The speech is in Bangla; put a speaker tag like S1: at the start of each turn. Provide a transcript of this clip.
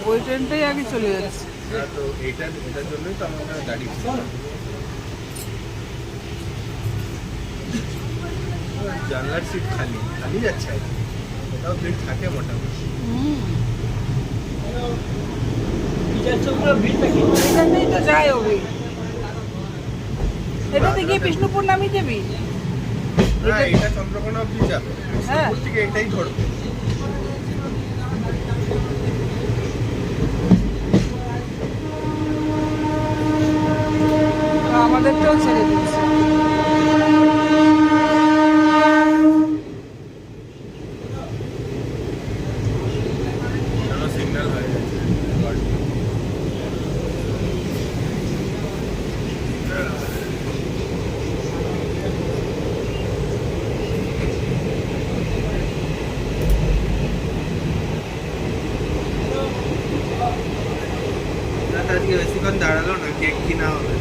S1: ওই ট্রেনটাই আগে চলে যাচ্ছে।
S2: তো এটার জন্যই তো আমরা দাঁড়িয়েছি। জানলার সিট খালি খালি যাচ্ছে, কোথাও ভিড় থাকে মোটামুটি।
S1: এখানেই তো যায় ওই, এটাতে গিয়ে বিষ্ণুপুর নামিয়ে যাবি।
S2: হ্যাঁ, এটা চন্দ্রকোনা অব্দি যাবে, বিষ্ণুপুর থেকে এটাই ধরবে।
S1: আমাদেরটাও ছেড়ে দিচ্ছে।
S2: সিগন্যাল হয়ে যাচ্ছে। আজকে বেশিক্ষণ দাঁড়ালো না, কেক কিনা হবে।